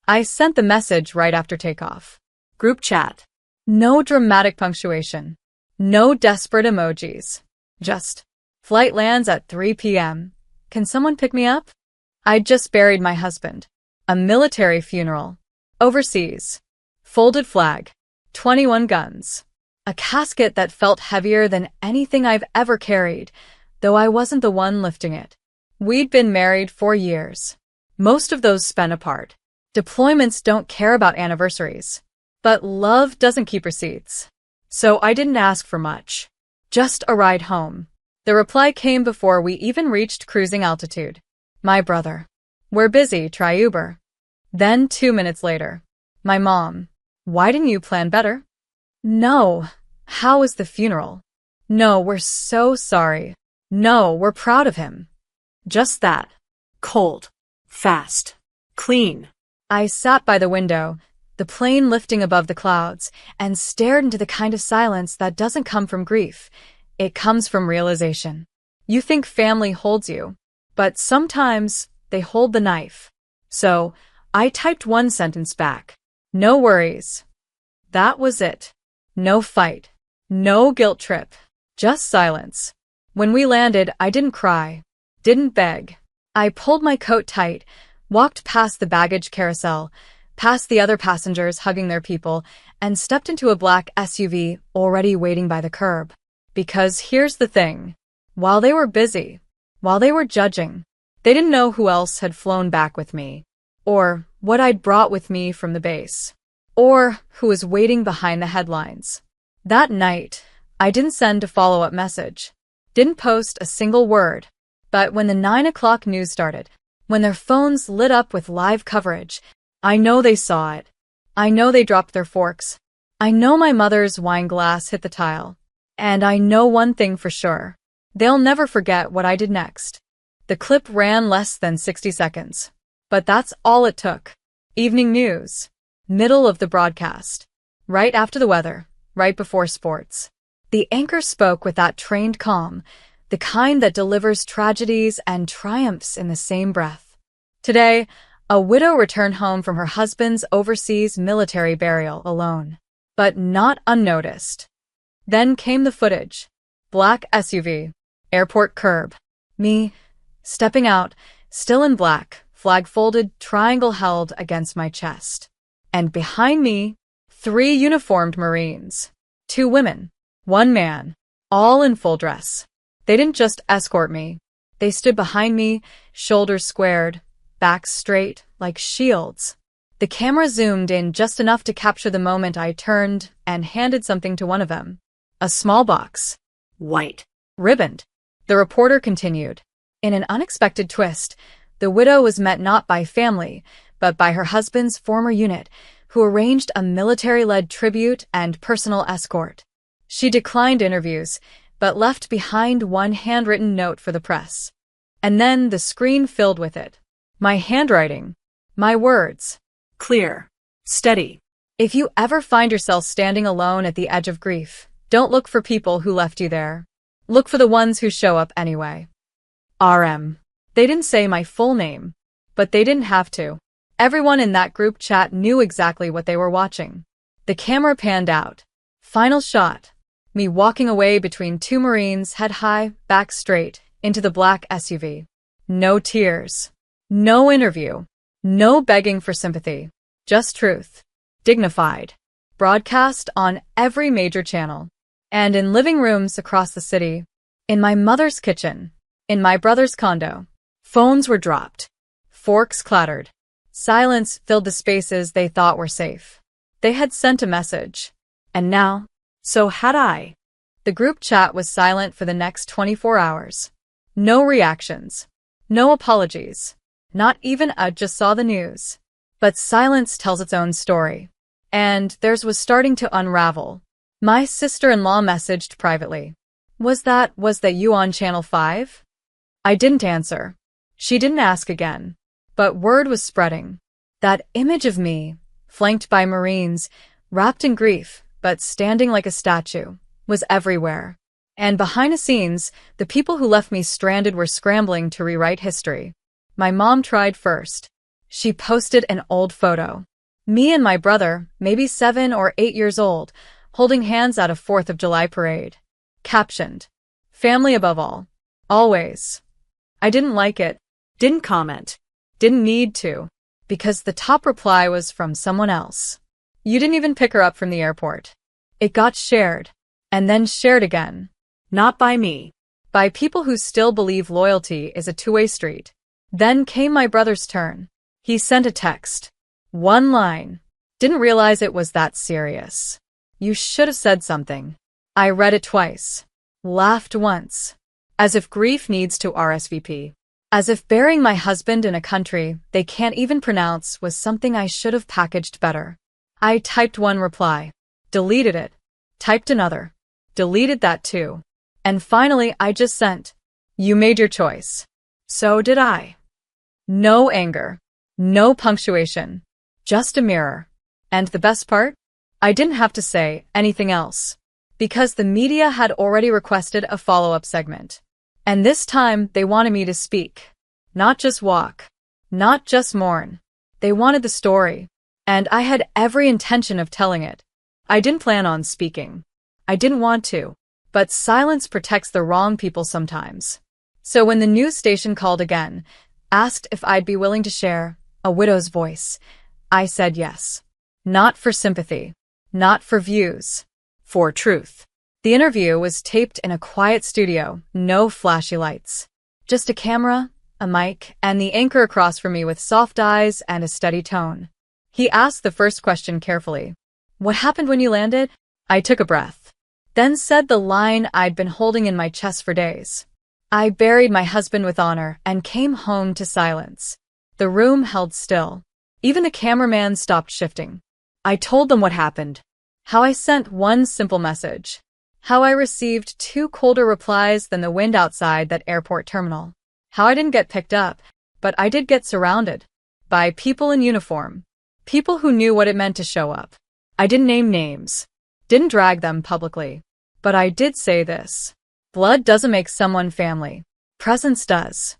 I sent the message right after takeoff. Group chat. No dramatic punctuation. No desperate emojis. Just, flight lands at 3 p.m. Can someone pick me up? I'd just buried my husband. A military funeral. Overseas. Folded flag. 21 guns. A casket that felt heavier than anything I've ever carried, though I wasn't the one lifting it. We'd been married 4 years. Most of those spent apart. Deployments don't care about anniversaries. But love doesn't keep receipts. So I didn't ask for much. Just a ride home. The reply came before we even reached cruising altitude. My brother. We're busy, try Uber. Then 2 minutes later. My mom. Why didn't you plan better? No. How was the funeral? No, we're so sorry. No, we're proud of him. Just that. Cold. Fast. Clean. I sat by the window, the plane lifting above the clouds, and stared into the kind of silence that doesn't come from grief. It comes from realization. You think family holds you, but sometimes they hold the knife. So, I typed one sentence back. No worries. That was it. No fight. No guilt trip. Just silence. When we landed, I didn't cry. Didn't beg. I pulled my coat tight, walked past the baggage carousel, past the other passengers hugging their people, and stepped into a black SUV already waiting by the curb. Because here's the thing. While they were busy, while they were judging, they didn't know who else had flown back with me, or what I'd brought with me from the base, or who was waiting behind the headlines. That night, I didn't send a follow-up message, didn't post a single word, but when the 9 o'clock news started, when their phones lit up with live coverage, I know they saw it. I know they dropped their forks. I know my mother's wine glass hit the tile. And I know one thing for sure. They'll never forget what I did next. The clip ran less than 60 seconds. But that's all it took. Evening news. Middle of the broadcast. Right after the weather. Right before sports. The anchor spoke with that trained calm, the kind that delivers tragedies and triumphs in the same breath. Today, a widow returned home from her husband's overseas military burial alone. But not unnoticed. Then came the footage. Black SUV. Airport curb. Me, stepping out, still in black, flag folded, triangle held against my chest. And behind me, 3 uniformed Marines. 2 women. 1 man. All in full dress. They didn't just escort me. They stood behind me, shoulders squared, backs straight, like shields. The camera zoomed in just enough to capture the moment I turned and handed something to one of them. A small box. White. Ribboned. The reporter continued. In an unexpected twist, the widow was met not by family, but by her husband's former unit, who arranged a military-led tribute and personal escort. She declined interviews, but left behind one handwritten note for the press. And then the screen filled with it. My handwriting. My words. Clear. Steady. If you ever find yourself standing alone at the edge of grief, don't look for people who left you there. Look for the ones who show up anyway. RM. They didn't say my full name, but they didn't have to. Everyone in that group chat knew exactly what they were watching. The camera panned out. Final shot. Me walking away between 2 Marines, head high, back straight, into the black SUV. No tears. No interview. No begging for sympathy. Just truth. Dignified. Broadcast on every major channel. And in living rooms across the city. In my mother's kitchen. In my brother's condo. Phones were dropped. Forks clattered. Silence filled the spaces they thought were safe. They had sent a message. And now, so had I. The group chat was silent for the next 24 hours. No reactions. No apologies. Not even a just saw the news. But silence tells its own story. And theirs was starting to unravel. My sister-in-law messaged privately. Was that you on Channel 5? I didn't answer. She didn't ask again. But word was spreading. That image of me, flanked by Marines, wrapped in grief, but standing like a statue, was everywhere. And behind the scenes, the people who left me stranded were scrambling to rewrite history. My mom tried first. She posted an old photo. Me and my brother, maybe 7 or 8 years old, holding hands at a 4th of July parade. Captioned, "Family above all. Always." I didn't like it, didn't comment, didn't need to, because the top reply was from someone else. "You didn't even pick her up from the airport." It got shared, and then shared again. Not by me. By people who still believe loyalty is a two-way street. Then came my brother's turn. He sent a text. One line. Didn't realize it was that serious. "You should have said something." I read it twice. Laughed once. As if grief needs to RSVP. As if burying my husband in a country they can't even pronounce was something I should have packaged better. I typed one reply. Deleted it. Typed another. Deleted that too. And finally I just sent, "You made your choice." So did I. No anger. No punctuation. Just a mirror. And the best part? I didn't have to say anything else. Because the media had already requested a follow-up segment. And this time they wanted me to speak. Not just walk. Not just mourn. They wanted the story. And I had every intention of telling it. I didn't plan on speaking. I didn't want to. But silence protects the wrong people sometimes. So when the news station called again, asked if I'd be willing to share a widow's voice, I said yes. Not for sympathy. Not for views. For truth. The interview was taped in a quiet studio, no flashy lights. Just a camera, a mic, and the anchor across from me with soft eyes and a steady tone. He asked the first question carefully. "What happened when you landed?" I took a breath. Then said the line I'd been holding in my chest for days. "I buried my husband with honor and came home to silence." The room held still. Even the cameraman stopped shifting. I told them what happened. How I sent one simple message. How I received 2 colder replies than the wind outside that airport terminal. How I didn't get picked up, but I did get surrounded. By people in uniform. People who knew what it meant to show up. I didn't name names. Didn't drag them publicly. But I did say this. Blood doesn't make someone family. Presence does.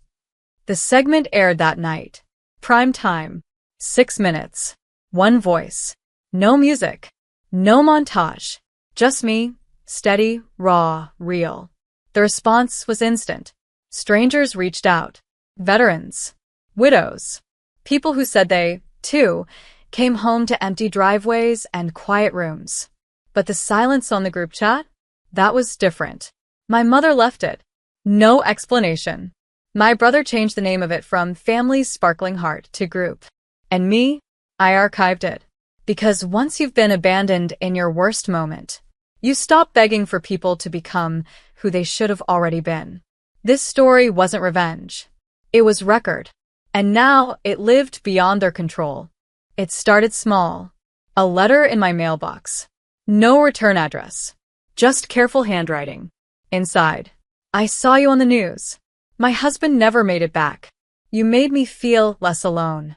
The segment aired that night. Prime time. 6 minutes. One voice. No music. No montage. Just me. Steady, raw, real. The response was instant. Strangers reached out. Veterans. Widows. People who said they, too, came home to empty driveways and quiet rooms. But the silence on the group chat? That was different. My mother left it. No explanation. My brother changed the name of it from Family's Sparkling Heart to Group. And me? I archived it. Because once you've been abandoned in your worst moment, you stop begging for people to become who they should have already been. This story wasn't revenge. It was record. And now it lived beyond their control. It started small. A letter in my mailbox. No return address. Just careful handwriting. Inside. "I saw you on the news. My husband never made it back. You made me feel less alone."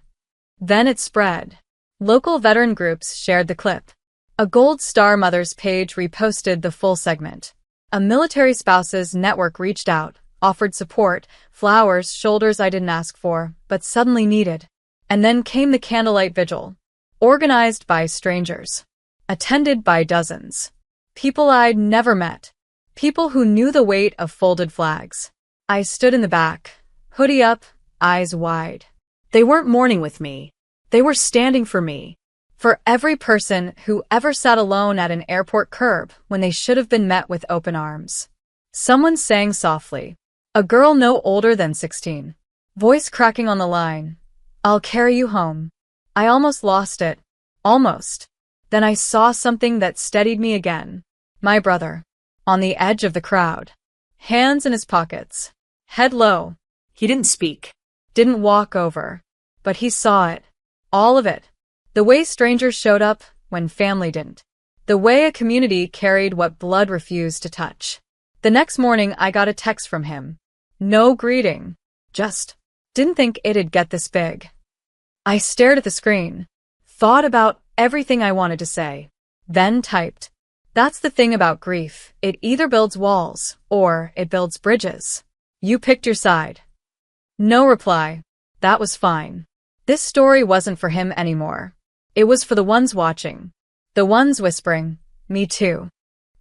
Then it spread. Local veteran groups shared the clip. A Gold Star Mothers page reposted the full segment. A military spouses network reached out, offered support, flowers, shoulders I didn't ask for, but suddenly needed. And then came the candlelight vigil. Organized by strangers. Attended by dozens. People I'd never met. People who knew the weight of folded flags. I stood in the back, hoodie up, eyes wide. They weren't mourning with me. They were standing for me. For every person who ever sat alone at an airport curb when they should have been met with open arms. Someone sang softly. A girl no older than 16. Voice cracking on the line. "I'll carry you home." I almost lost it. Almost. Then I saw something that steadied me again. My brother. On the edge of the crowd. Hands in his pockets. Head low. He didn't speak. Didn't walk over. But he saw it. All of it. The way strangers showed up when family didn't. The way a community carried what blood refused to touch. The next morning I got a text from him. No greeting. Just, didn't think it'd get this big. I stared at the screen. Thought about everything I wanted to say. Then typed. That's the thing about grief. It either builds walls, or it builds bridges. You picked your side. No reply. That was fine. This story wasn't for him anymore. It was for the ones watching. The ones whispering, "Me too."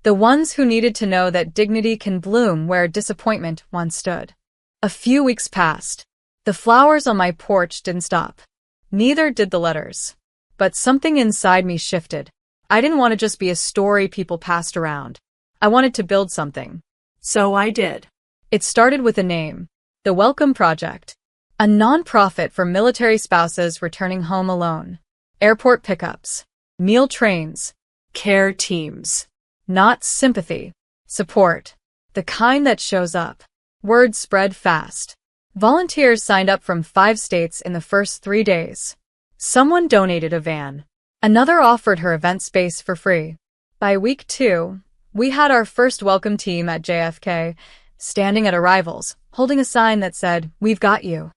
The ones who needed to know that dignity can bloom where disappointment once stood. A few weeks passed. The flowers on my porch didn't stop. Neither did the letters. But something inside me shifted. I didn't want to just be a story people passed around. I wanted to build something. So I did. It started with a name. The Welcome Project. A non-profit for military spouses returning home alone. Airport pickups. Meal trains. Care teams. Not sympathy. Support. The kind that shows up. Word spread fast. Volunteers signed up from 5 states in the first 3 days. Someone donated a van. Another offered her event space for free. By week 2, we had our first welcome team at JFK, standing at arrivals, holding a sign that said, "We've got you."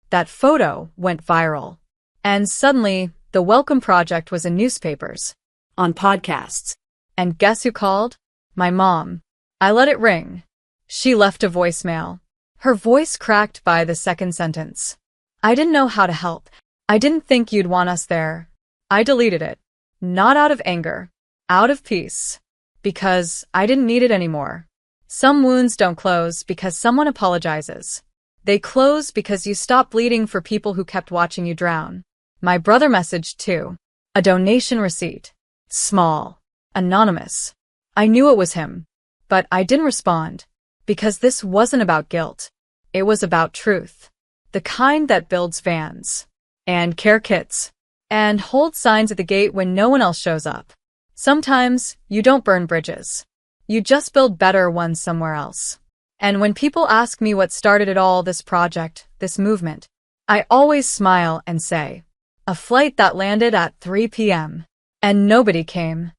That photo went viral. And suddenly, the Welcome Project was in newspapers, on podcasts. And guess who called? My mom. I let it ring. She left a voicemail. Her voice cracked by the second sentence. "I didn't know how to help. I didn't think you'd want us there." I deleted it. Not out of anger. Out of peace. Because I didn't need it anymore. Some wounds don't close because someone apologizes. They close because you stop bleeding for people who kept watching you drown. My brother messaged too. A donation receipt. Small. Anonymous. I knew it was him. But I didn't respond. Because this wasn't about guilt. It was about truth. The kind that builds vans. And care kits. And holds signs at the gate when no one else shows up. Sometimes, you don't burn bridges. You just build better ones somewhere else. And when people ask me what started it all, this project, this movement, I always smile and say, a flight that landed at 3 p.m. And nobody came.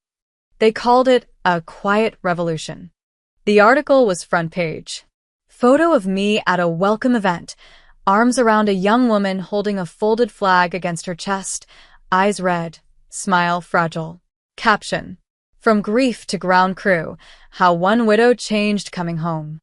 They called it a quiet revolution. The article was front page. Photo of me at a welcome event, arms around a young woman holding a folded flag against her chest, eyes red, smile fragile. Caption. From grief to ground crew, how one widow changed coming home.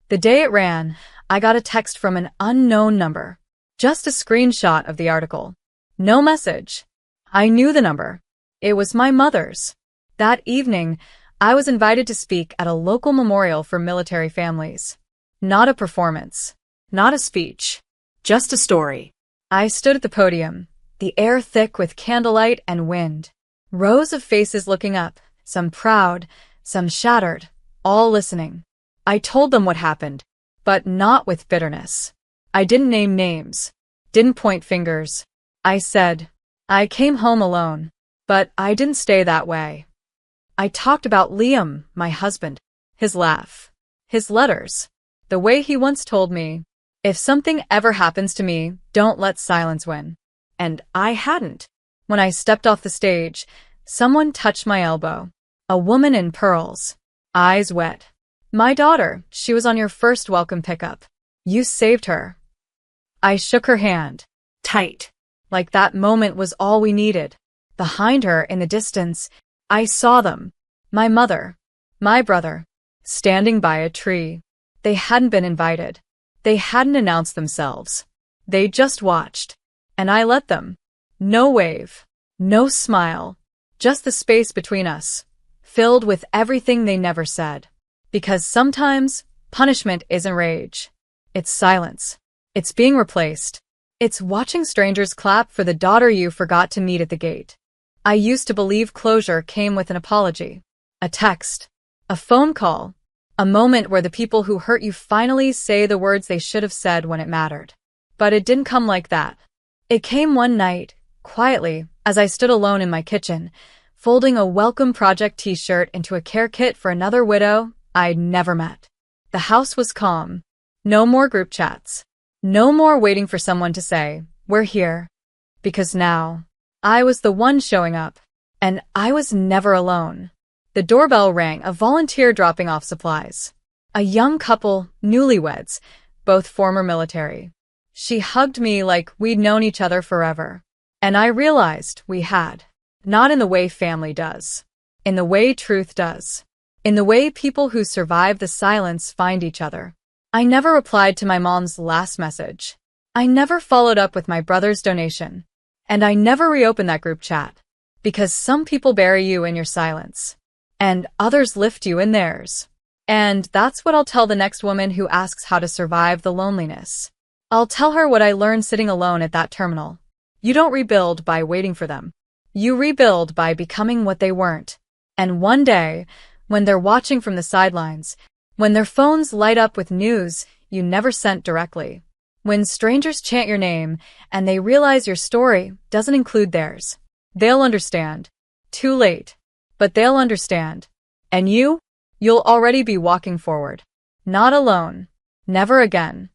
The day it ran, I got a text from an unknown number. Just a screenshot of the article. No message. I knew the number. It was my mother's. That evening, I was invited to speak at a local memorial for military families. Not a performance. Not a speech. Just a story. I stood at the podium, the air thick with candlelight and wind. Rows of faces looking up, some proud, some shattered, all listening. I told them what happened, but not with bitterness. I didn't name names, didn't point fingers. I said, I came home alone, but I didn't stay that way. I talked about Liam, my husband, his laugh, his letters, the way he once told me, if something ever happens to me, don't let silence win. And I hadn't. When I stepped off the stage, someone touched my elbow. A woman in pearls, eyes wet. My daughter, she was on your first welcome pickup. You saved her. I shook her hand. Tight. Like that moment was all we needed. Behind her, in the distance, I saw them. My mother. My brother. Standing by a tree. They hadn't been invited. They hadn't announced themselves. They just watched. And I let them. No wave. No smile. Just the space between us. Filled with everything they never said. Because sometimes, punishment isn't rage. It's silence. It's being replaced. It's watching strangers clap for the daughter you forgot to meet at the gate. I used to believe closure came with an apology. A text. A phone call. A moment where the people who hurt you finally say the words they should have said when it mattered. But it didn't come like that. It came one night, quietly, as I stood alone in my kitchen, folding a Welcome Project t-shirt into a care kit for another widow I'd never met. The house was calm. No more group chats. No more waiting for someone to say, we're here. Because now, I was the one showing up. And I was never alone. The doorbell rang, a volunteer dropping off supplies. A young couple, newlyweds, both former military. She hugged me like we'd known each other forever. And I realized we had. Not in the way family does. In the way truth does. In the way people who survive the silence find each other. I never replied to my mom's last message. I never followed up with my brother's donation. And I never reopened that group chat. Because some people bury you in your silence. And others lift you in theirs. And that's what I'll tell the next woman who asks how to survive the loneliness. I'll tell her what I learned sitting alone at that terminal. You don't rebuild by waiting for them. You rebuild by becoming what they weren't. And one day, when they're watching from the sidelines, when their phones light up with news you never sent directly, when strangers chant your name and they realize your story doesn't include theirs, they'll understand. Too late. But they'll understand. And you'll already be walking forward. Not alone. Never again.